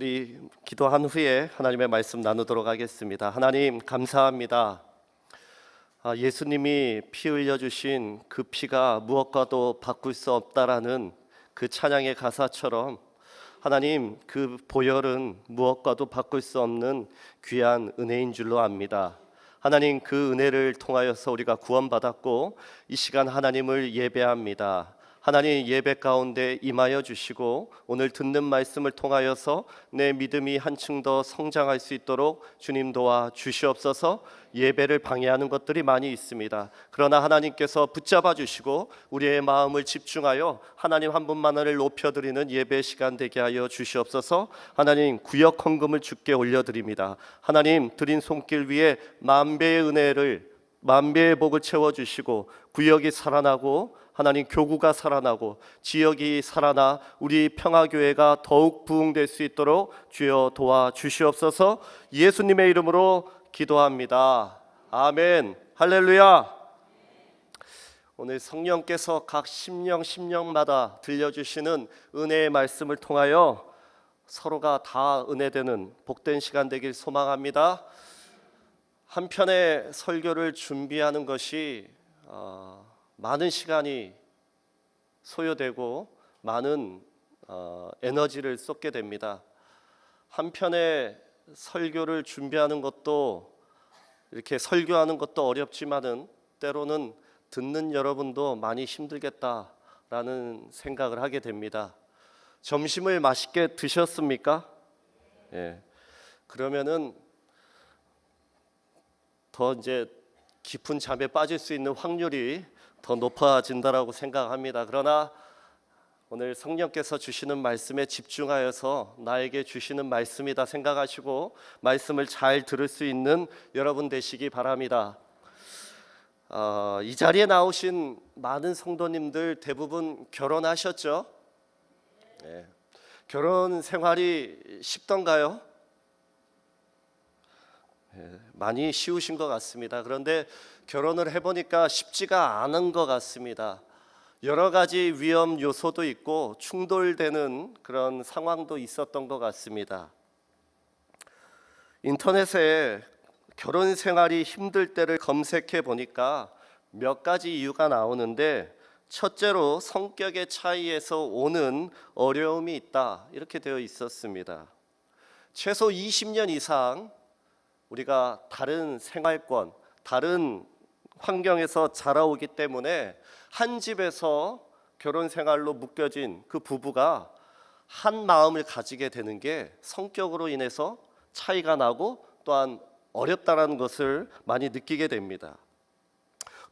우리 기도한 후에 하나님의 말씀 나누도록 하겠습니다. 하나님 감사합니다. 예수님이 피 흘려주신 그 피가 무엇과도 바꿀 수 없다라는 그 찬양의 가사처럼 하나님 그 보혈은 무엇과도 바꿀 수 없는 귀한 은혜인 줄로 압니다. 하나님 그 은혜를 통하여서 우리가 구원받았고 이 시간 하나님을 예배합니다. 하나님 예배 가운데 임하여 주시고 오늘 듣는 말씀을 통하여서 내 믿음이 한층 더 성장할 수 있도록 주님 도와 주시옵소서. 예배를 방해하는 것들이 많이 있습니다. 그러나 하나님께서 붙잡아 주시고 우리의 마음을 집중하여 하나님 한 분만을 높여드리는 예배 시간 되게 하여 주시옵소서. 하나님 구역 헌금을 주께 올려드립니다. 하나님 드린 손길 위에 만배의 은혜를 만배의 복을 채워주시고 구역이 살아나고 하나님 교구가 살아나고 지역이 살아나 우리 평화교회가 더욱 부흥될 수 있도록 주여 도와주시옵소서. 예수님의 이름으로 기도합니다. 아멘. 할렐루야. 오늘 성령께서 각 심령마다 들려주시는 은혜의 말씀을 통하여 서로가 다 은혜되는 복된 시간 되길 소망합니다. 한 편의 설교를 준비하는 것이 많은 시간이 소요되고 많은 에너지를 쏟게 됩니다. 한 편의 설교를 준비하는 것도 이렇게 설교하는 것도 어렵지만은 때로는 듣는 여러분도 많이 힘들겠다라는 생각을 하게 됩니다. 점심을 맛있게 드셨습니까? 예. 그러면은 더 이제 깊은 잠에 빠질 수 있는 확률이 더 높아진다라고 생각합니다. 그러나 오늘 성령께서 주시는 말씀에 집중하여서 나에게 주시는 말씀이다 생각하시고 말씀을 잘 들을 수 있는 여러분 되시기 바랍니다. 이 자리에 나오신 많은 성도님들 대부분 결혼하셨죠? 네. 결혼 생활이 쉽던가요? 많이 쉬우신 것 같습니다. 그런데 결혼을 해보니까 쉽지가 않은 것 같습니다. 여러 가지 위험 요소도 있고 충돌되는 그런 상황도 있었던 것 같습니다. 인터넷에 결혼 생활이 힘들 때를 검색해 보니까 몇 가지 이유가 나오는데 첫째로 성격의 차이에서 오는 어려움이 있다 이렇게 되어 있었습니다. 최소 20년 이상 우리가 다른 생활권, 다른 환경에서 자라오기 때문에 한 집에서 결혼 생활로 묶여진 그 부부가 한 마음을 가지게 되는 게 성격으로 인해서 차이가 나고 또한 어렵다는 것을 많이 느끼게 됩니다.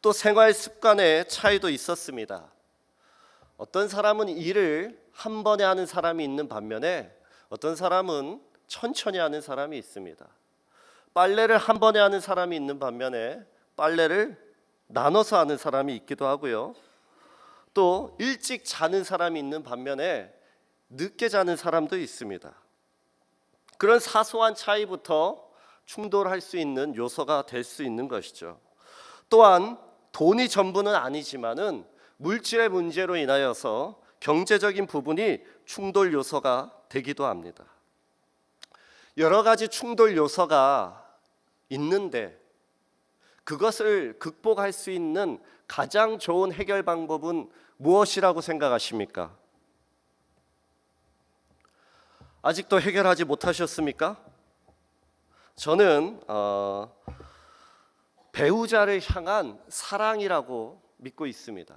또 생활 습관의 차이도 있었습니다. 어떤 사람은 일을 한 번에 하는 사람이 있는 반면에 어떤 사람은 천천히 하는 사람이 있습니다. 빨래를 한 번에 하는 사람이 있는 반면에 빨래를 나눠서 하는 사람이 있기도 하고요. 또 일찍 자는 사람이 있는 반면에 늦게 자는 사람도 있습니다. 그런 사소한 차이부터 충돌할 수 있는 요소가 될 수 있는 것이죠. 또한 돈이 전부는 아니지만은 물질의 문제로 인하여서 경제적인 부분이 충돌 요소가 되기도 합니다. 여러 가지 충돌 요소가 있는데 그것을 극복할 수 있는 가장 좋은 해결 방법은 무엇이라고 생각하십니까? 아직도 해결하지 못하셨습니까? 저는 배우자를 향한 사랑이라고 믿고 있습니다.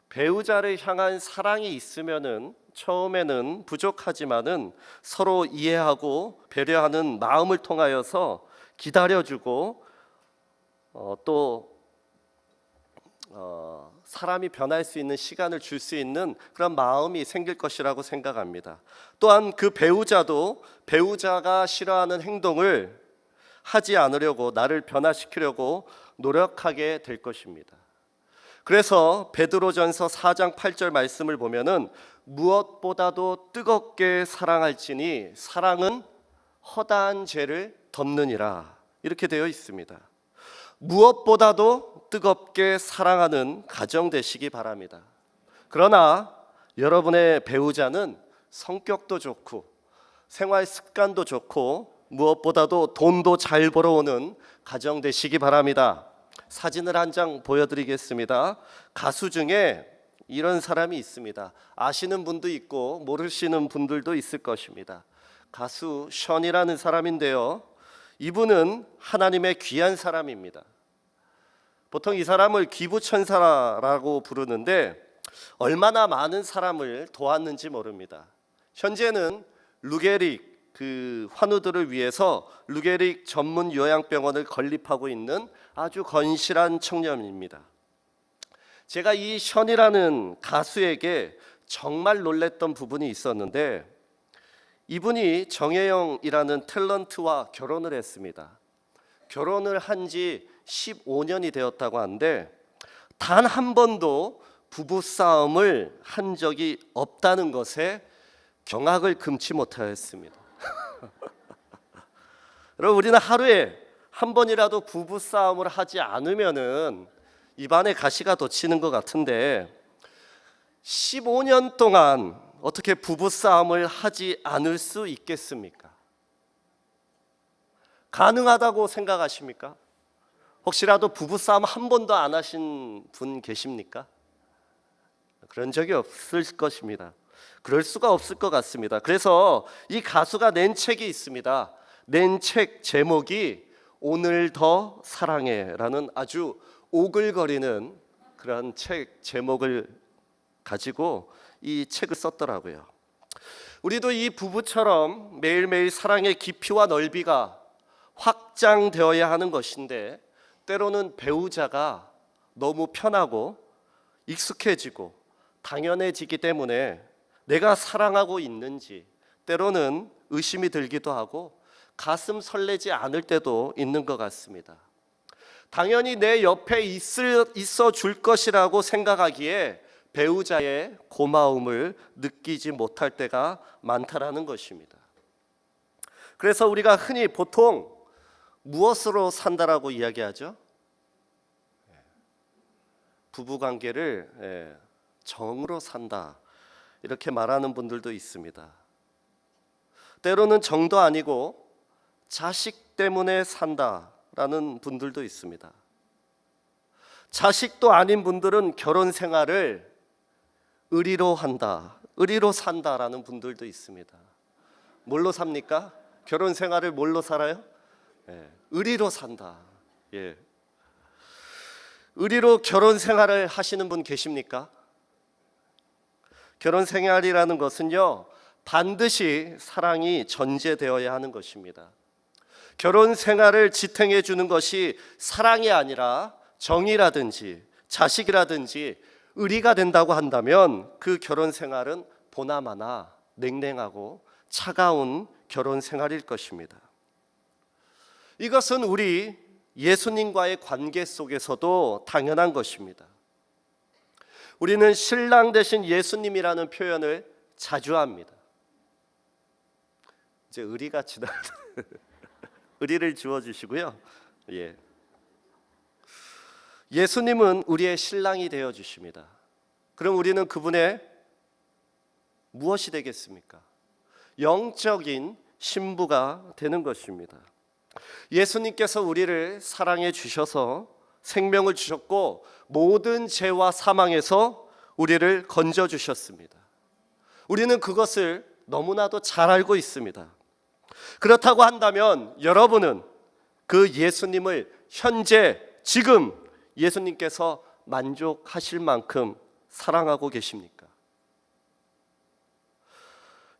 배우자를 향한 사랑이 있으면은 처음에는 부족하지만은 서로 이해하고 배려하는 마음을 통하여서 기다려주고 또 사람이 변할 수 있는 시간을 줄 수 있는 그런 마음이 생길 것이라고 생각합니다. 또한 그 배우자도 배우자가 싫어하는 행동을 하지 않으려고 나를 변화시키려고 노력하게 될 것입니다. 그래서 베드로전서 4장 8절 말씀을 보면은 무엇보다도 뜨겁게 사랑할지니 사랑은 허다한 죄를 덮느니라 이렇게 되어 있습니다. 무엇보다도 뜨겁게 사랑하는 가정 되시기 바랍니다. 그러나 여러분의 배우자는 성격도 좋고 생활 습관도 좋고 무엇보다도 돈도 잘 벌어오는 가정 되시기 바랍니다. 사진을 한 장 보여드리겠습니다. 가수 중에 이런 사람이 있습니다. 아시는 분도 있고 모르시는 분들도 있을 것입니다. 가수 션이라는 사람인데요, 이분은 하나님의 귀한 사람입니다. 보통 이 사람을 기부천사라고 부르는데 얼마나 많은 사람을 도왔는지 모릅니다. 현재는 루게릭 환우들을 위해서 루게릭 전문 요양병원을 건립하고 있는 아주 건실한 청년입니다. 제가 이 션이라는 가수에게 정말 놀랬던 부분이 있었는데, 이분이 정혜영이라는 탤런트와 결혼을 했습니다. 결혼을 한 지 15년이 되었다고 하는데 단 한 번도 부부싸움을 한 적이 없다는 것에 경악을 금치 못하였습니다. 여러분, 우리는 하루에 한 번이라도 부부싸움을 하지 않으면은 입안에 가시가 돋치는 것 같은데 15년 동안 어떻게 부부싸움을 하지 않을 수 있겠습니까? 가능하다고 생각하십니까? 혹시라도 부부싸움 한 번도 안 하신 분 계십니까? 그런 적이 없을 것입니다. 그럴 수가 없을 것 같습니다. 그래서 이 가수가 낸 책이 있습니다. 낸 책 제목이 오늘 더 사랑해라는 아주 오글거리는 그런 책 제목을 가지고 이 책을 썼더라고요. 우리도 이 부부처럼 매일매일 사랑의 깊이와 넓이가 확장되어야 하는 것인데, 때로는 배우자가 너무 편하고 익숙해지고 당연해지기 때문에 내가 사랑하고 있는지 때로는 의심이 들기도 하고 가슴 설레지 않을 때도 있는 것 같습니다. 당연히 내 옆에 있어 줄 것이라고 생각하기에 배우자의 고마움을 느끼지 못할 때가 많다라는 것입니다. 그래서 우리가 흔히 보통 무엇으로 산다라고 이야기하죠? 부부관계를 정으로 산다, 이렇게 말하는 분들도 있습니다. 때로는 정도 아니고 자식 때문에 산다라는 분들도 있습니다. 자식도 아닌 분들은 결혼 생활을 의리로 한다, 의리로 산다라는 분들도 있습니다. 뭘로 삽니까? 결혼 생활을 뭘로 살아요? 의리로 산다. 의리로 결혼 생활을 하시는 분 계십니까? 결혼 생활이라는 것은요, 반드시 사랑이 전제되어야 하는 것입니다. 결혼 생활을 지탱해 주는 것이 사랑이 아니라 정이라든지 자식이라든지 의리가 된다고 한다면 그 결혼 생활은 보나마나 냉랭하고 차가운 결혼 생활일 것입니다. 이것은 우리 예수님과의 관계 속에서도 당연한 것입니다. 우리는 신랑 대신 예수님이라는 표현을 자주 합니다. 이제 의리같이 의리를 주어주시고요. 예수님은 우리의 신랑이 되어 주십니다. 그럼 우리는 그분의 무엇이 되겠습니까? 영적인 신부가 되는 것입니다. 예수님께서 우리를 사랑해 주셔서 생명을 주셨고 모든 죄와 사망에서 우리를 건져 주셨습니다. 우리는 그것을 너무나도 잘 알고 있습니다. 그렇다고 한다면 여러분은 그 예수님을 현재 지금 예수님께서 만족하실 만큼 사랑하고 계십니까?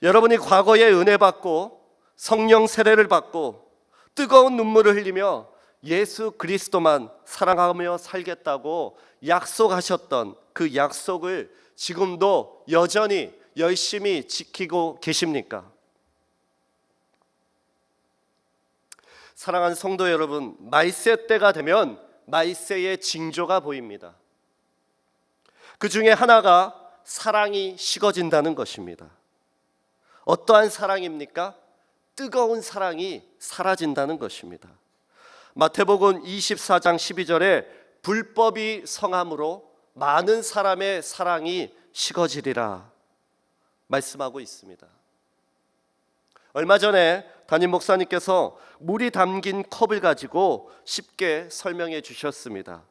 여러분이 과거에 은혜 받고 성령 세례를 받고 뜨거운 눈물을 흘리며 예수 그리스도만 사랑하며 살겠다고 약속하셨던 그 약속을 지금도 여전히 열심히 지키고 계십니까? 사랑하는 성도 여러분, 말세 때가 되면 말세의 징조가 보입니다. 그 중에 하나가 사랑이 식어진다는 것입니다. 어떠한 사랑입니까? 뜨거운 사랑이 사라진다는 것입니다. 마태복음 24장 12절에 불법이 성함으로 많은 사람의 사랑이 식어지리라 말씀하고 있습니다. 얼마 전에 담임 목사님께서 물이 담긴 컵을 가지고 쉽게 설명해 주셨습니다.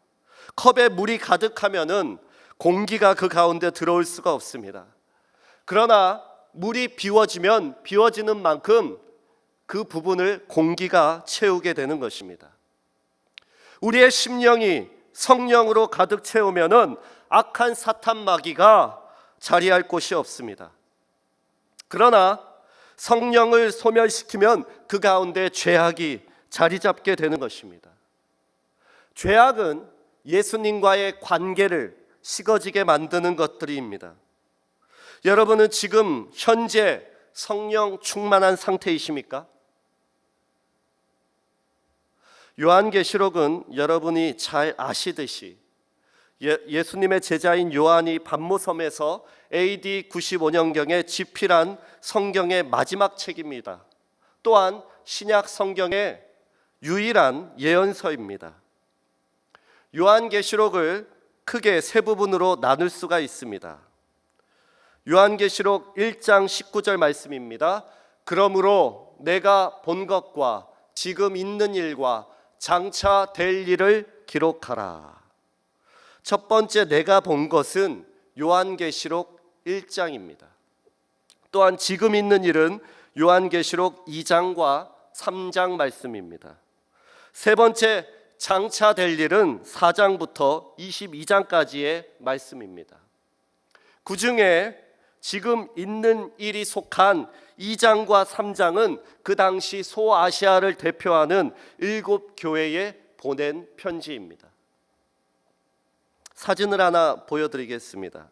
컵에 물이 가득하면은 공기가 그 가운데 들어올 수가 없습니다. 그러나 물이 비워지면 비워지는 만큼 그 부분을 공기가 채우게 되는 것입니다. 우리의 심령이 성령으로 가득 채우면은 악한 사탄 마귀가 자리할 곳이 없습니다. 그러나 성령을 소멸시키면 그 가운데 죄악이 자리 잡게 되는 것입니다. 죄악은 예수님과의 관계를 식어지게 만드는 것들입니다. 여러분은 지금 현재 성령 충만한 상태이십니까? 요한계시록은 여러분이 잘 아시듯이 예수님의 제자인 요한이 pat모섬에서 AD 95년경에 집필한 성경의 마지막 책입니다. 또한 신약 성경의 유일한 예언서입니다. 요한계시록을 크게 세 부분으로 나눌 수가 있습니다. 요한계시록 1장 19절 말씀입니다. 그러므로 내가 본 것과 지금 있는 일과 장차 될 일을 기록하라. 첫 번째 내가 본 것은 요한계시록 1장입니다. 또한 지금 있는 일은 요한계시록 2장과 3장 말씀입니다. 세 번째 장차 될 일은 4장부터 22장까지의 말씀입니다. 그 중에 지금 있는 일이 속한 2장과 3장은 그 당시 소아시아를 대표하는 7교회에 보낸 편지입니다. 사진을 하나 보여드리겠습니다.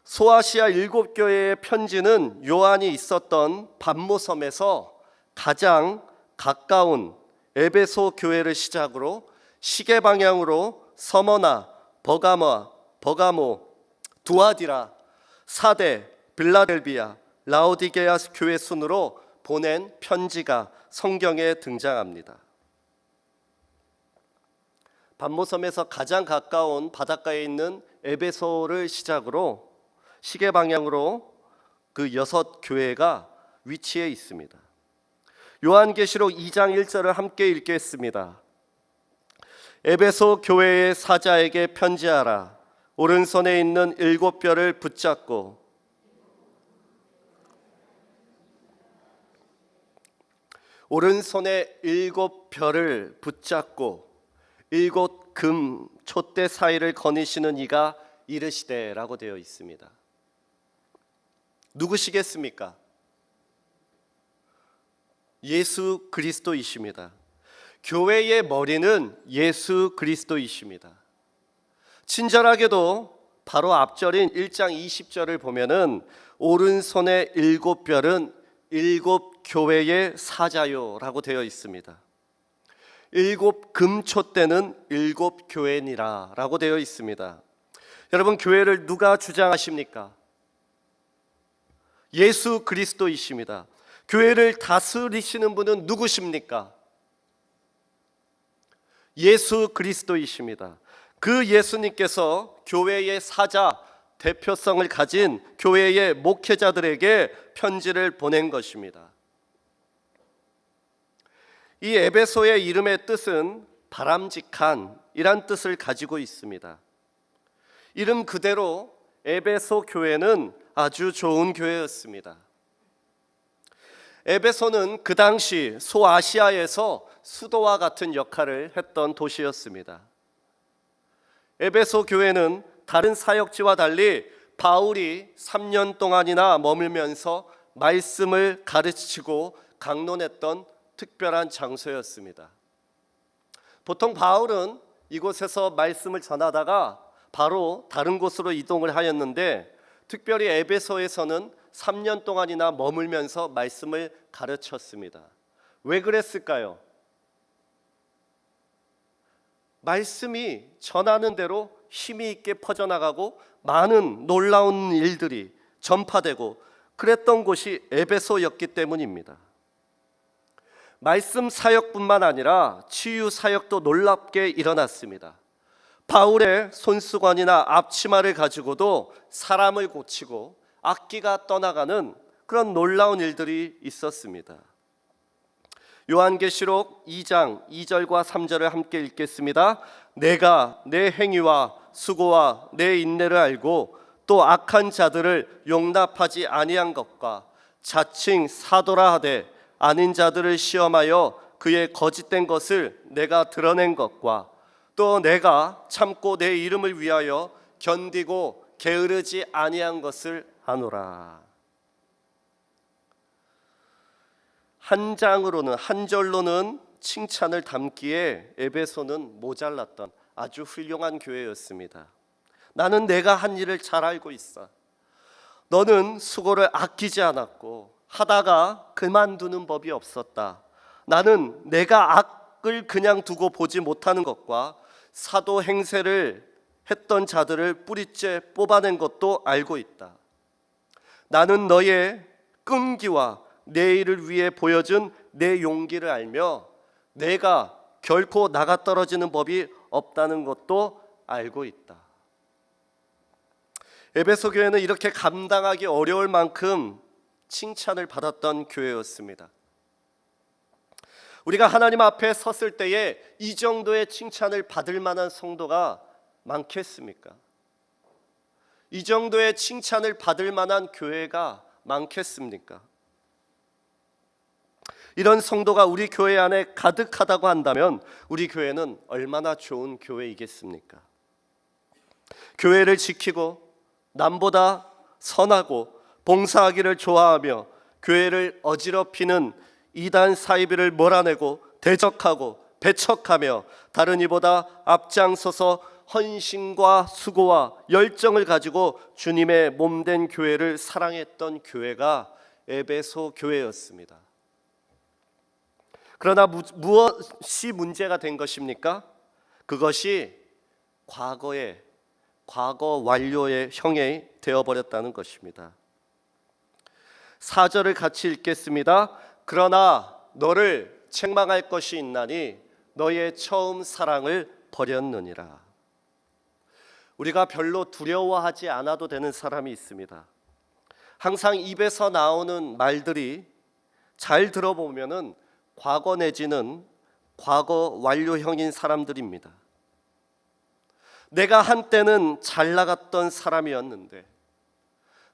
소아시아 7교회의 편지는 요한이 있었던 pat모섬에서 가장 가까운 에베소 교회를 시작으로 시계 방향으로 서머나, 버가모, 두아디라, 사대, 빌라델비아, 라오디게아 교회 순으로 보낸 편지가 성경에 등장합니다. pat모섬에서 가장 가까운 바닷가에 있는 에베소를 시작으로 시계 방향으로 그 6교회가 위치해 있습니다. 요한계시록 2장 1절을 함께 읽겠습니다. 에베소 교회의 사자에게 편지하라. 오른손에 있는 7별을 붙잡고 오른손에 7별을 붙잡고 7금 촛대 사이를 거니시는 이가 이르시되라고 되어 있습니다. 누구시겠습니까? 예수 그리스도이십니다. 교회의 머리는 예수 그리스도이십니다. 친절하게도 바로 앞절인 1장 20절을 보면은 오른손에 7별은 7교회의 사자요라고 되어 있습니다. 7금촛대는 7교회니라 라고 되어 있습니다. 여러분, 교회를 누가 주장하십니까? 예수 그리스도이십니다. 교회를 다스리시는 분은 누구십니까? 예수 그리스도이십니다. 그 예수님께서 교회의 사자, 대표성을 가진 교회의 목회자들에게 편지를 보낸 것입니다. 이 에베소의 이름의 뜻은 바람직한 이란 뜻을 가지고 있습니다. 이름 그대로 에베소 교회는 아주 좋은 교회였습니다. 에베소는 그 당시 소아시아에서 수도와 같은 역할을 했던 도시였습니다. 에베소 교회는 다른 사역지와 달리 바울이 3년 동안이나 머물면서 말씀을 가르치고 강론했던 특별한 장소였습니다. 보통 바울은 이곳에서 말씀을 전하다가 바로 다른 곳으로 이동을 하였는데, 특별히 에베소에서는 3년 동안이나 머물면서 말씀을 가르쳤습니다. 왜 그랬을까요? 말씀이 전하는 대로 힘이 있게 퍼져나가고 많은 놀라운 일들이 전파되고 그랬던 곳이 에베소였기 때문입니다. 말씀 사역뿐만 아니라 치유 사역도 놀랍게 일어났습니다. 바울의 손수건이나 앞치마를 가지고도 사람을 고치고 악기가 떠나가는 그런 놀라운 일들이 있었습니다. 요한계시록 2장 2절과 3절을 함께 읽겠습니다. 내가 내 행위와 수고와 내 인내를 알고 또 악한 자들을 용납하지 아니한 것과 자칭 사도라 하되 아닌 자들을 시험하여 그의 거짓된 것을 내가 드러낸 것과 또 내가 참고 내 이름을 위하여 견디고 게으르지 아니한 것을 아노라. 한 장으로는, 한 절로는 칭찬을 담기에 에베소는 모자랐던 아주 훌륭한 교회였습니다. 나는 내가 한 일을 잘 알고 있어. 너는 수고를 아끼지 않았고 하다가 그만두는 법이 없었다. 나는 내가 악을 그냥 두고 보지 못하는 것과 사도 행세를 했던 자들을 뿌리째 뽑아낸 것도 알고 있다. 나는 너의 끈기와 내 일을 위해 보여준 내 용기를 알며 내가 결코 나가 떨어지는 법이 없다는 것도 알고 있다. 에베소 교회는 이렇게 감당하기 어려울 만큼 칭찬을 받았던 교회였습니다. 우리가 하나님 앞에 섰을 때에 이 정도의 칭찬을 받을 만한 성도가 많겠습니까? 이 정도의 칭찬을 받을 만한 교회가 많겠습니까? 이런 성도가 우리 교회 안에 가득하다고 한다면 우리 교회는 얼마나 좋은 교회이겠습니까? 교회를 지키고 남보다 선하고 봉사하기를 좋아하며 교회를 어지럽히는 이단 사이비를 몰아내고 대적하고 배척하며 다른 이보다 앞장서서 헌신과 수고와 열정을 가지고 주님의 몸된 교회를 사랑했던 교회가 에베소 교회였습니다. 그러나 무엇이 문제가 된 것입니까? 그것이 과거 완료의 형이 되어버렸다는 것입니다. 4절을 같이 읽겠습니다. 그러나 너를 책망할 것이 있나니 너의 처음 사랑을 버렸느니라. 우리가 별로 두려워하지 않아도 되는 사람이 있습니다. 항상 입에서 나오는 말들이 잘 들어보면은 과거 내지는 과거 완료형인 사람들입니다. 내가 한때는 잘 나갔던 사람이었는데,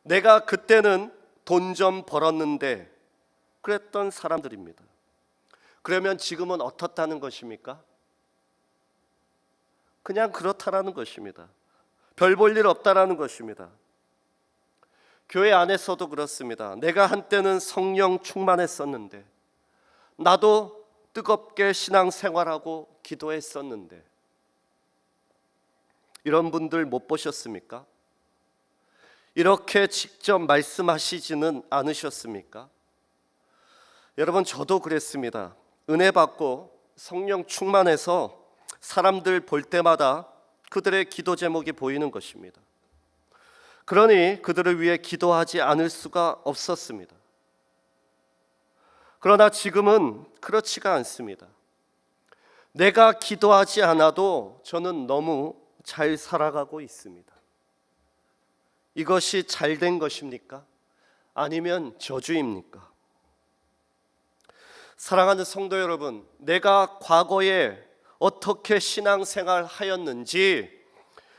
내가 그때는 돈 좀 벌었는데 그랬던 사람들입니다. 그러면 지금은 어떻다는 것입니까? 그냥 그렇다라는 것입니다. 별 볼 일 없다라는 것입니다. 교회 안에서도 그렇습니다. 내가 한때는 성령 충만했었는데, 나도 뜨겁게 신앙생활하고 기도했었는데, 이런 분들 못 보셨습니까? 이렇게 직접 말씀하시지는 않으셨습니까? 여러분, 저도 그랬습니다. 은혜 받고 성령 충만해서 사람들 볼 때마다 그들의 기도 제목이 보이는 것입니다. 그러니 그들을 위해 기도하지 않을 수가 없었습니다. 그러나 지금은 그렇지가 않습니다. 내가 기도하지 않아도 저는 너무 잘 살아가고 있습니다. 이것이 잘된 것입니까? 아니면 저주입니까? 사랑하는 성도 여러분, 내가 과거에 어떻게 신앙생활 하였는지,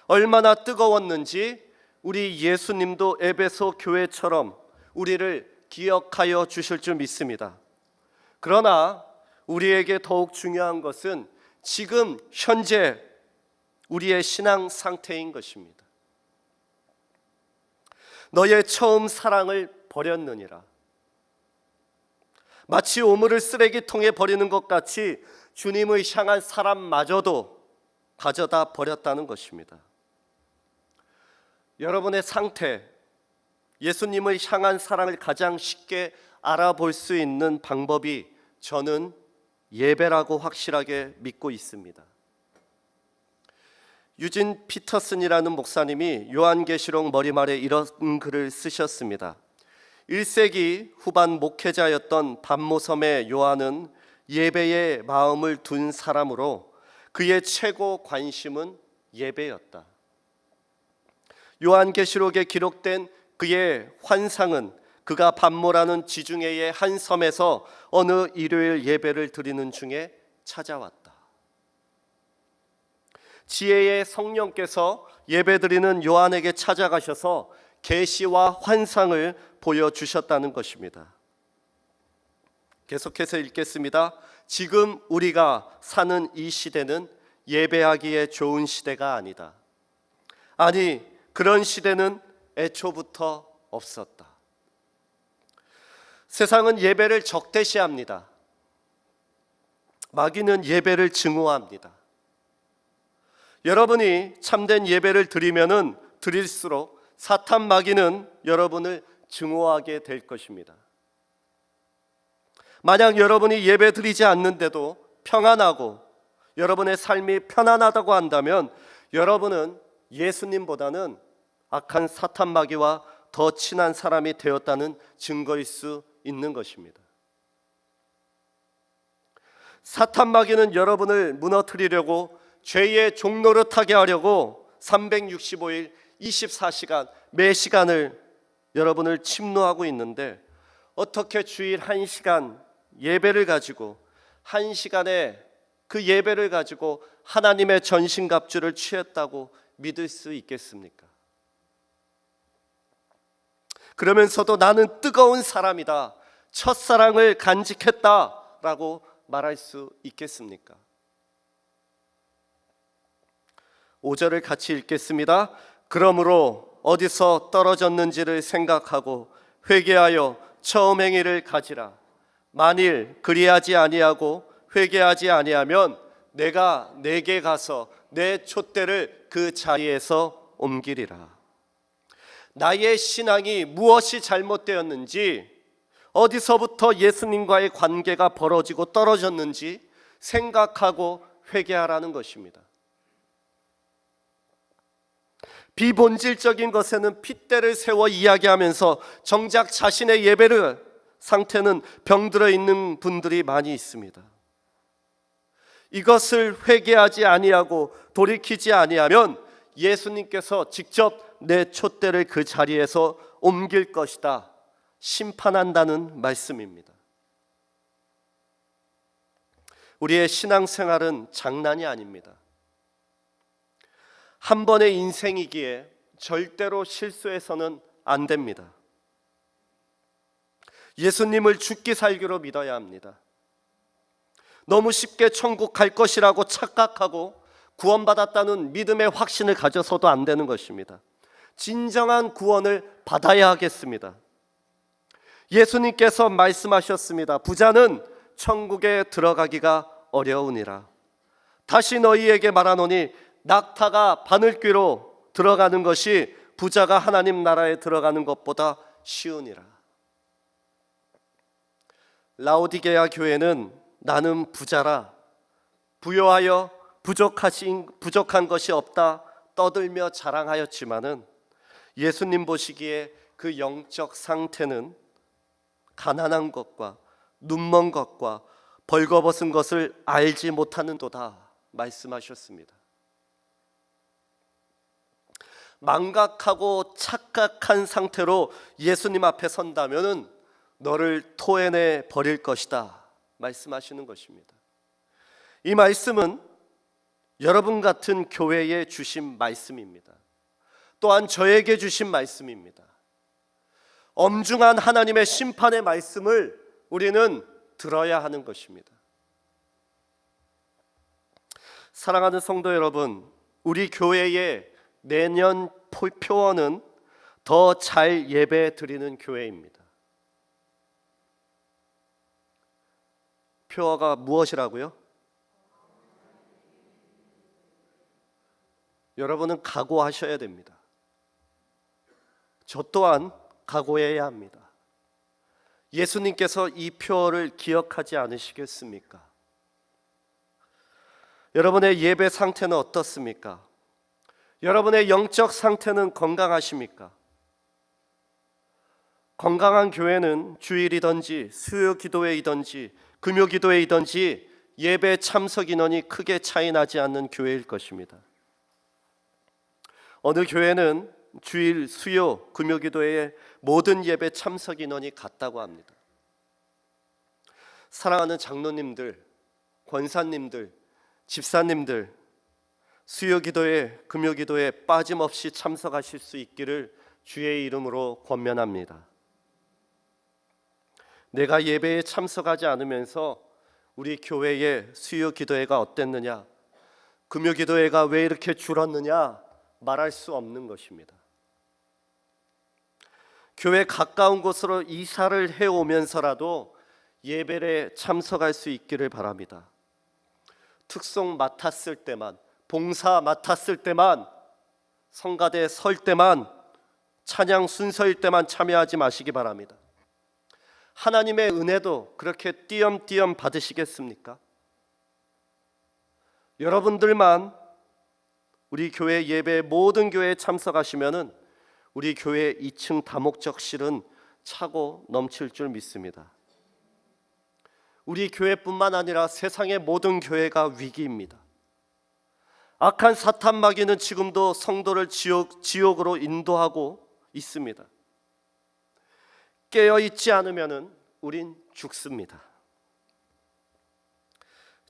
얼마나 뜨거웠는지 우리 예수님도 에베소 교회처럼 우리를 기억하여 주실 줄 믿습니다. 그러나 우리에게 더욱 중요한 것은 지금 현재 우리의 신앙 상태인 것입니다. 너의 처음 사랑을 버렸느니라. 마치 오물을 쓰레기통에 버리는 것 같이 주님을 향한 사람마저도 가져다 버렸다는 것입니다. 여러분의 상태, 예수님을 향한 사랑을 가장 쉽게 알아볼 수 있는 방법이 저는 예배라고 확실하게 믿고 있습니다. 유진 피터슨이라는 목사님이 요한계시록 머리말에 이런 글을 쓰셨습니다. 1세기 후반 목회자였던 반모섬의 요한은 예배에 마음을 둔 사람으로 그의 최고 관심은 예배였다. 요한계시록에 기록된 그의 환상은 그가 반모라는 지중해의 한 섬에서 어느 일요일 예배를 드리는 중에 찾아왔다. 지혜의 성령께서 예배드리는 요한에게 찾아가셔서 계시와 환상을 보여주셨다는 것입니다. 계속해서 읽겠습니다. 지금 우리가 사는 이 시대는 예배하기에 좋은 시대가 아니다. 아니, 그런 시대는 애초부터 없었다. 세상은 예배를 적대시합니다. 마귀는 예배를 증오합니다. 여러분이 참된 예배를 드리면은 드릴수록 사탄 마귀는 여러분을 증오하게 될 것입니다. 만약 여러분이 예배 드리지 않는데도 평안하고 여러분의 삶이 편안하다고 한다면 여러분은 예수님보다는 악한 사탄 마귀와 더 친한 사람이 되었다는 증거일 수 있는 것입니다. 사탄 마귀는 여러분을 무너뜨리려고 죄의 종노릇하게 하려고 365일 24시간 매 시간을 여러분을 침노하고 있는데 어떻게 주일 1시간 예배를 가지고 1시간에 그 예배를 가지고 하나님의 전신갑주를 취했다고 믿을 수 있겠습니까? 그러면서도 나는 뜨거운 사람이다, 첫사랑을 간직했다라고 말할 수 있겠습니까? 5절을 같이 읽겠습니다. 그러므로 어디서 떨어졌는지를 생각하고 회개하여 처음 행위를 가지라. 만일 그리하지 아니하고 회개하지 아니하면 내가 내게 가서 내 촛대를 그 자리에서 옮기리라. 나의 신앙이 무엇이 잘못되었는지, 어디서부터 예수님과의 관계가 벌어지고 떨어졌는지 생각하고 회개하라는 것입니다. 비본질적인 것에는 핏대를 세워 이야기하면서 정작 자신의 예배를 상태는 병들어 있는 분들이 많이 있습니다. 이것을 회개하지 아니하고 돌이키지 아니하면 예수님께서 직접 내 촛대를 그 자리에서 옮길 것이다, 심판한다는 말씀입니다. 우리의 신앙생활은 장난이 아닙니다. 한 번의 인생이기에 절대로 실수해서는 안 됩니다. 예수님을 죽기 살기로 믿어야 합니다. 너무 쉽게 천국 갈 것이라고 착각하고 구원받았다는 믿음의 확신을 가져서도 안 되는 것입니다. 진정한 구원을 받아야 하겠습니다. 예수님께서 말씀하셨습니다. 부자는 천국에 들어가기가 어려우니라. 다시 너희에게 말하노니 낙타가 바늘귀로 들어가는 것이 부자가 하나님 나라에 들어가는 것보다 쉬우니라. 라오디게아 교회는 나는 부자라, 부요하여 부족한 것이 없다 떠들며 자랑하였지만은 예수님 보시기에 그 영적 상태는 가난한 것과 눈먼 것과 벌거벗은 것을 알지 못하는도다 말씀하셨습니다. 망각하고 착각한 상태로 예수님 앞에 선다면은 너를 토해내 버릴 것이다 말씀하시는 것입니다. 이 말씀은 여러분 같은 교회에 주신 말씀입니다. 또한 저에게 주신 말씀입니다. 엄중한 하나님의 심판의 말씀을 우리는 들어야 하는 것입니다. 사랑하는 성도 여러분, 우리 교회의 내년 표어는 더 잘 예배 드리는 교회입니다. 표어가 무엇이라고요? 여러분은 각오하셔야 됩니다. 저 또한 각오해야 합니다. 예수님께서 이 표어를 기억하지 않으시겠습니까? 여러분의 예배 상태는 어떻습니까? 여러분의 영적 상태는 건강하십니까? 건강한 교회는 주일이든지 수요 기도회이든지 금요 기도회이든지 예배 참석 인원이 크게 차이 나지 않는 교회일 것입니다. 어느 교회는 주일, 수요, 금요기도의 모든 예배 참석 인원이 같다고 합니다. 사랑하는 장로님들, 권사님들, 집사님들, 수요기도에, 금요기도에 빠짐없이 참석하실 수 있기를 주의 이름으로 권면합니다. 내가 예배에 참석하지 않으면서 우리 교회의 수요기도회가 어땠느냐, 금요기도회가 왜 이렇게 줄었느냐 말할 수 없는 것입니다. 교회 가까운 곳으로 이사를 해오면서라도 예배에 참석할 수 있기를 바랍니다. 특송 맡았을 때만, 봉사 맡았을 때만, 성가대 설 때만, 찬양 순서일 때만 참여하지 마시기 바랍니다. 하나님의 은혜도 그렇게 띄엄띄엄 받으시겠습니까? 여러분들만 우리 교회 예배 모든 교회에 참석하시면은 우리 교회 2층 다목적실은 차고 넘칠 줄 믿습니다. 우리 교회뿐만 아니라 세상의 모든 교회가 위기입니다. 악한 사탄 마귀는 지금도 성도를 지옥으로 인도하고 있습니다. 깨어있지 않으면 우린 죽습니다.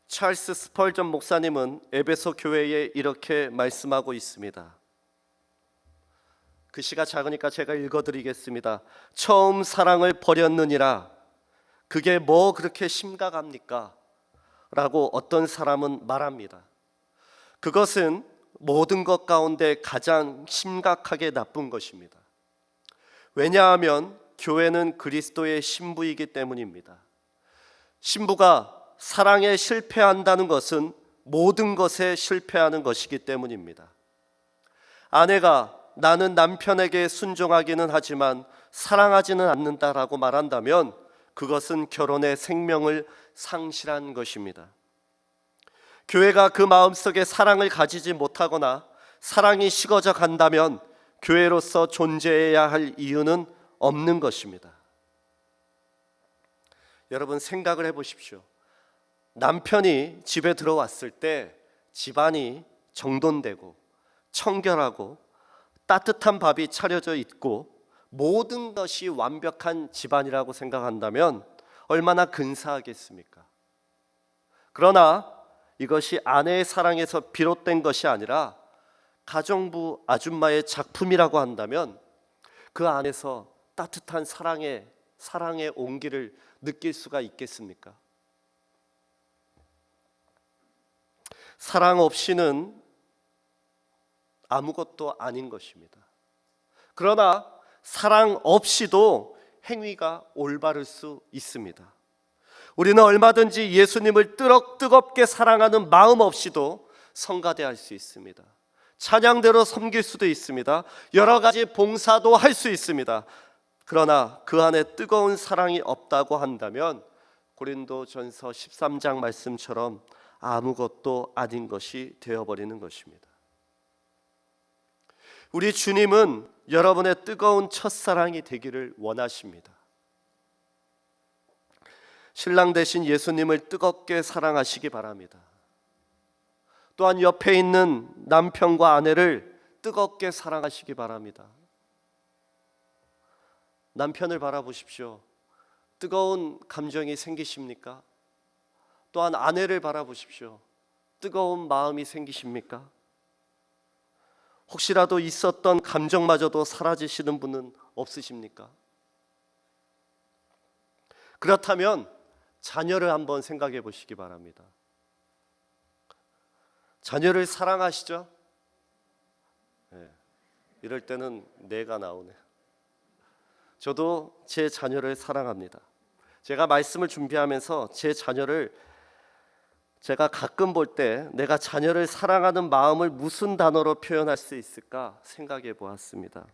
찰스 스펄전 목사님은 에베소 교회에 이렇게 말씀하고 있습니다. 글씨가 작으니까 제가 읽어드리겠습니다. 처음 사랑을 버렸느니라 그게 뭐 그렇게 심각합니까? 라고 어떤 사람은 말합니다. 그것은 모든 것 가운데 가장 심각하게 나쁜 것입니다. 왜냐하면 교회는 그리스도의 신부이기 때문입니다. 신부가 사랑에 실패한다는 것은 모든 것에 실패하는 것이기 때문입니다. 아내가 나는 남편에게 순종하기는 하지만 사랑하지는 않는다라고 말한다면 그것은 결혼의 생명을 상실한 것입니다. 교회가 그 마음속에 사랑을 가지지 못하거나 사랑이 식어져 간다면 교회로서 존재해야 할 이유는 없는 것입니다. 여러분 생각을 해보십시오. 남편이 집에 들어왔을 때 집안이 정돈되고 청결하고 따뜻한 밥이 차려져 있고 모든 것이 완벽한 집안이라고 생각한다면 얼마나 근사하겠습니까? 그러나 이것이 아내의 사랑에서 비롯된 것이 아니라 가정부 아줌마의 작품이라고 한다면 그 안에서 따뜻한 사랑의 온기를 느낄 수가 있겠습니까? 사랑 없이는 아무것도 아닌 것입니다. 그러나 사랑 없이도 행위가 올바를 수 있습니다. 우리는 얼마든지 예수님을 뜨겁게 사랑하는 마음 없이도 성가대할 수 있습니다. 찬양대로 섬길 수도 있습니다. 여러 가지 봉사도 할 수 있습니다. 그러나 그 안에 뜨거운 사랑이 없다고 한다면 고린도전서 13장 말씀처럼 아무것도 아닌 것이 되어버리는 것입니다. 우리 주님은 여러분의 뜨거운 첫사랑이 되기를 원하십니다. 신랑 되신 예수님을 뜨겁게 사랑하시기 바랍니다. 또한 옆에 있는 남편과 아내를 뜨겁게 사랑하시기 바랍니다. 남편을 바라보십시오. 뜨거운 감정이 생기십니까? 또한 아내를 바라보십시오. 뜨거운 마음이 생기십니까? 혹시라도 있었던 감정마저도 사라지시는 분은 없으십니까? 그렇다면 자녀를 한번 생각해 보시기 바랍니다. 자녀를 사랑하시죠? 네. 이럴 때는 내가 나오네. 저도 제 자녀를 사랑합니다. 제가 말씀을 준비하면서 제 자녀를 제가 가끔 볼 때 내가 자녀를 사랑하는 마음을 무슨 단어로 표현할 수 있을까 생각해 보았습니다.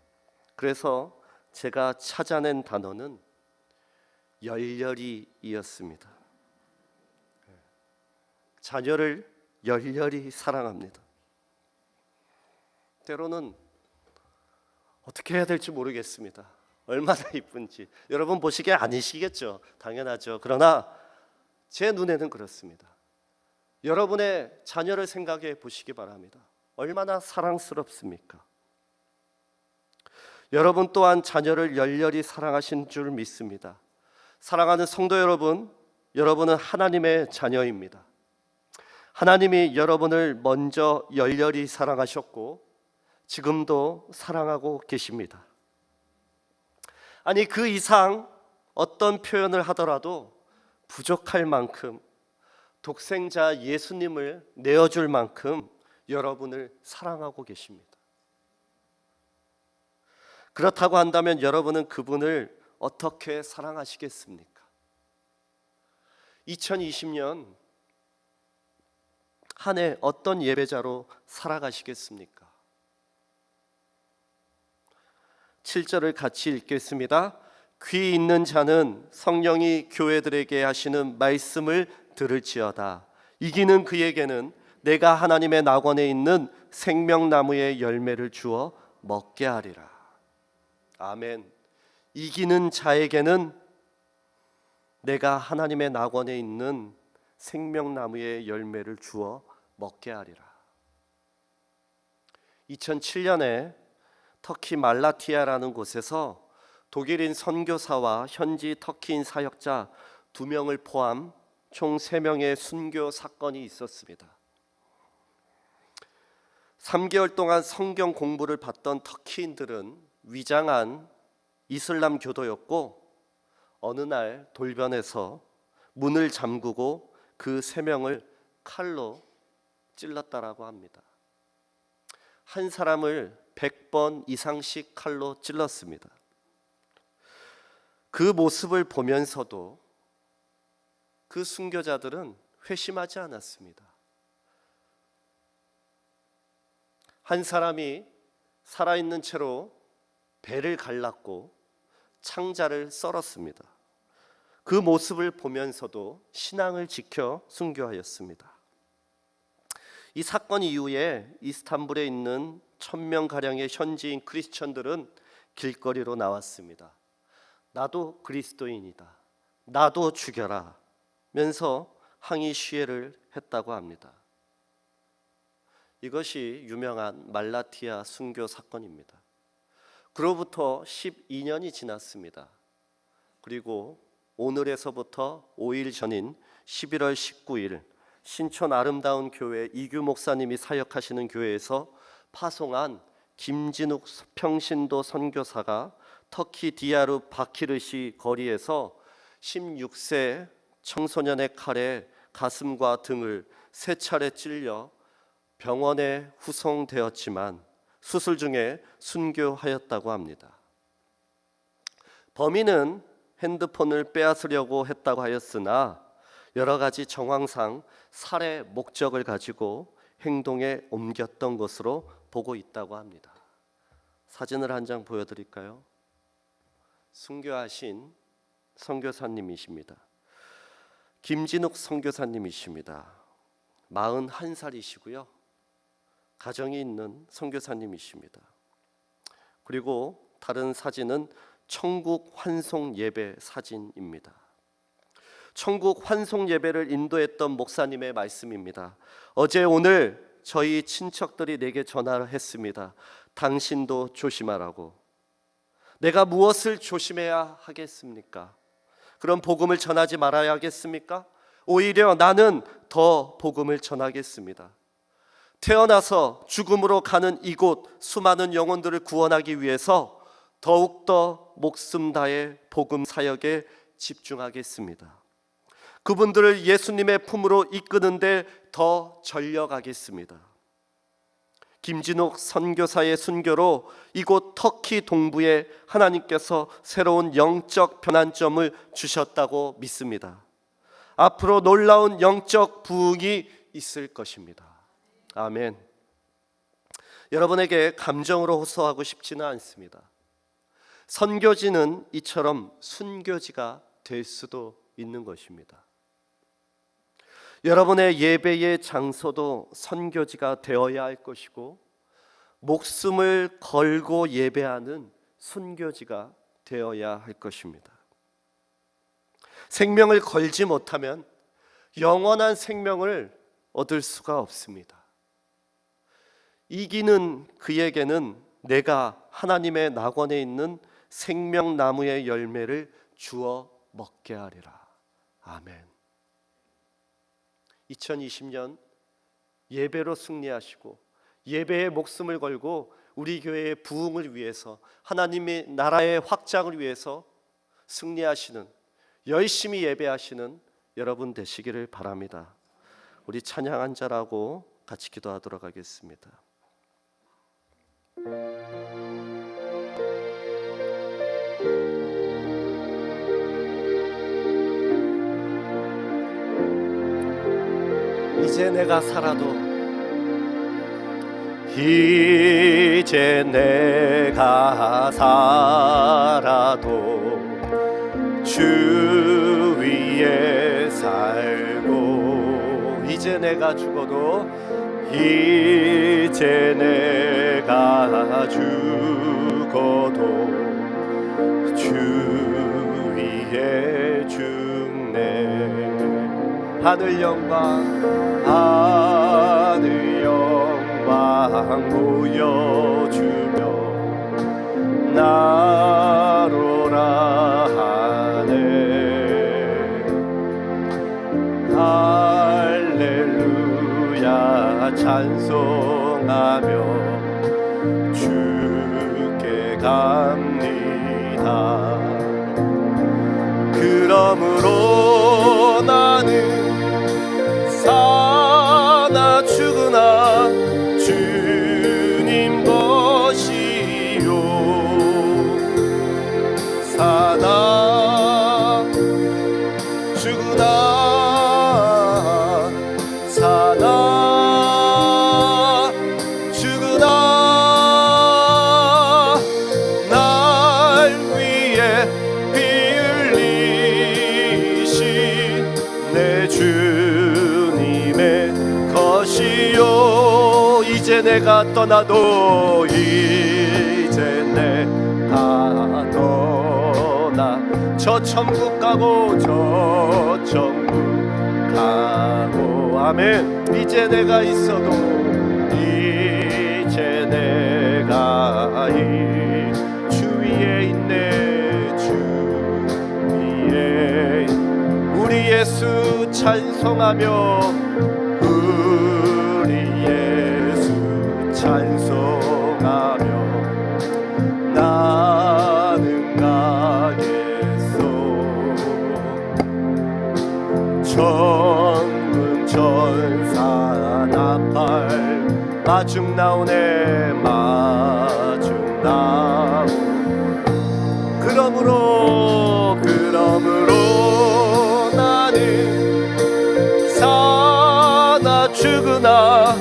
그래서 제가 찾아낸 단어는 열렬히이었습니다. 자녀를 열렬히 사랑합니다. 때로는 어떻게 해야 될지 모르겠습니다. 얼마나 이쁜지 여러분 보시기에 아니시겠죠? 당연하죠. 그러나 제 눈에는 그렇습니다. 여러분의 자녀를 생각해 보시기 바랍니다. 얼마나 사랑스럽습니까? 여러분 또한 자녀를 열렬히 사랑하신 줄 믿습니다. 사랑하는 성도 여러분, 여러분은 하나님의 자녀입니다. 하나님이 여러분을 먼저 열렬히 사랑하셨고 지금도 사랑하고 계십니다. 아니, 그 이상 어떤 표현을 하더라도 부족할 만큼 독생자 예수님을 내어줄 만큼 여러분을 사랑하고 계십니다. 그렇다고 한다면 여러분은 그분을 어떻게 사랑하시겠습니까? 2020년 한 해 어떤 예배자로 살아가시겠습니까? 7절을 같이 읽겠습니다. 귀 있는 자는 성령이 교회들에게 하시는 말씀을 들을지어다. 이기는 그에게는 내가 하나님의 낙원에 있는 생명나무의 열매를 주어 먹게 하리라. 아멘. 이기는 자에게는 내가 하나님의 낙원에 있는 생명나무의 열매를 주어 먹게 하리라. 2007년에 터키 말라티아라는 곳에서 독일인 선교사와 현지 터키인 사역자 2명을 포함 총 3명의 순교 사건이 있었습니다. 3개월 동안 성경 공부를 받던 터키인들은 위장한 이슬람 교도였고 어느 날 돌변해서 문을 잠그고 그 3명을 칼로 찔렀다라고 합니다. 한 사람을 100번 이상씩 칼로 찔렀습니다. 그 모습을 보면서도 그 순교자들은 회심하지 않았습니다. 한 사람이 살아있는 채로 배를 갈랐고 창자를 썰었습니다. 그 모습을 보면서도 신앙을 지켜 순교하였습니다. 이 사건 이후에 이스탄불에 있는 1000명가량의 현지인 크리스천들은 길거리로 나왔습니다. 나도 그리스도인이다, 나도 죽여라 면서 항의 시위를 했다고 합니다. 이것이 유명한 말라티아 순교 사건입니다. 그로부터 12년이 지났습니다. 그리고 오늘에서부터 5일 전인 11월 19일 신촌 아름다운 교회 이규 목사님이 사역하시는 교회에서 파송한 김진욱 평신도 선교사가 터키 디야르 바키르시 거리에서 16세 청소년의 칼에 가슴과 등을 3차례 찔려 병원에 후송되었지만 수술 중에 순교하였다고 합니다. 범인은 핸드폰을 빼앗으려고 했다고 하였으나 여러 가지 정황상 살해 목적을 가지고 행동에 옮겼던 것으로 보고 있다고 합니다. 사진을 한 장 보여드릴까요? 순교하신 선교사님이십니다. 김진욱 선교사님이십니다. 41살이시고요. 가정이 있는 선교사님이십니다. 그리고 다른 사진은 천국 환송 예배 사진입니다. 천국 환송 예배를 인도했던 목사님의 말씀입니다. 어제 오늘 저희 친척들이 내게 전화를 했습니다. 당신도 조심하라고. 내가 무엇을 조심해야 하겠습니까? 그럼 복음을 전하지 말아야 하겠습니까? 오히려 나는 더 복음을 전하겠습니다. 태어나서 죽음으로 가는 이곳 수많은 영혼들을 구원하기 위해서 더욱더 목숨 다해 복음 사역에 집중하겠습니다. 그분들을 예수님의 품으로 이끄는데 더 전력하겠습니다. 김진욱 선교사의 순교로 이곳 터키 동부에 하나님께서 새로운 영적 변환점을 주셨다고 믿습니다. 앞으로 놀라운 영적 부흥이 있을 것입니다. 아멘. 여러분에게 감정으로 호소하고 싶지는 않습니다. 선교지는 이처럼 순교지가 될 수도 있는 것입니다. 여러분의 예배의 장소도 선교지가 되어야 할 것이고 목숨을 걸고 예배하는 순교지가 되어야 할 것입니다. 생명을 걸지 못하면 영원한 생명을 얻을 수가 없습니다. 이기는 그에게는 내가 하나님의 낙원에 있는 생명나무의 열매를 주어 먹게 하리라. 아멘. 2020년 예배로 승리하시고 예배에 목숨을 걸고 우리 교회의 부흥을 위해서, 하나님의 나라의 확장을 위해서 승리하시는, 열심히 예배하시는 여러분 되시기를 바랍니다. 우리 찬양 한 절하고 같이 기도하도록 하겠습니다. 이제 내가 살아도, 이제 내가 살아도 주 위에 살고, 이제 내가 죽어도, 이제 내가 죽어도 주 위에 죽네. 하늘 영광, 하늘 영광 보여주며 나로라 하네. 할렐루야 찬송하며 주께 갑니다. 그러므로 나는 사나 죽으나 주님 것이요, 사나 죽으나 사나 죽으나 날 위해 피 흘리신 내 주님의 것이요. 이제 내가 떠나도, 이제 내가 떠나 저 천국 가고 저 천국 가고, 아멘. 이제 내가 있어도, 이제 내가 이 주위에 있네. 주위에 우리 예수 찬송하며, 우리 예수 찬송하며 나는 가겠소. 천군 천사 나팔 마중 나오네, 마중 나오. 그러므로 나는 사나 죽으나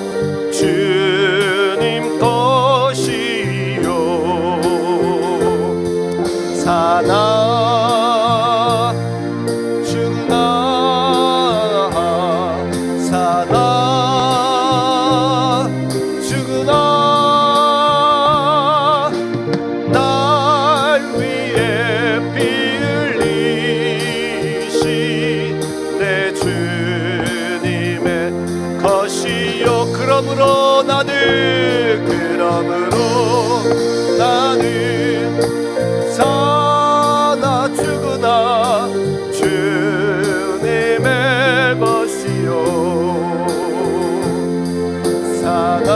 주님 것이요, 사나 죽으나 사나 죽으나 날 위해 피 흘리신 내 주님의 것이요. 그러므로 나는 사나 죽으나 주님의 것이요, 사나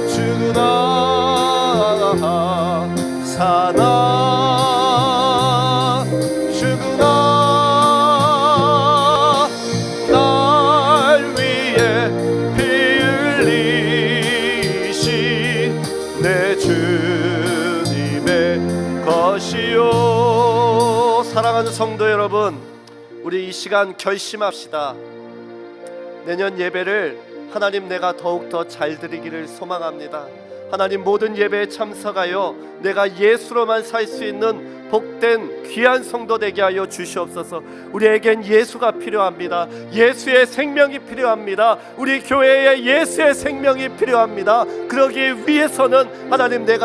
죽으나 사나 죽으나 날 위해 피 흘리신 내 주님의 것이요. 사랑하는 성도 여러분, 우리 이 시간 결심합시다. 내년 예배를 하나님 내가 더욱더 잘 드리기를 소망합니다. 하나님 모든 예배에 참석하여 내가 예수로만 살 수 있는 복된 귀한 성도 되게 하여 주시옵소서. 우리에겐 예수가 필요합니다. 예수의 생명이 필요합니다. 우리 교회에 예수의 생명이 필요합니다. 그러기 위해서는 하나님 내가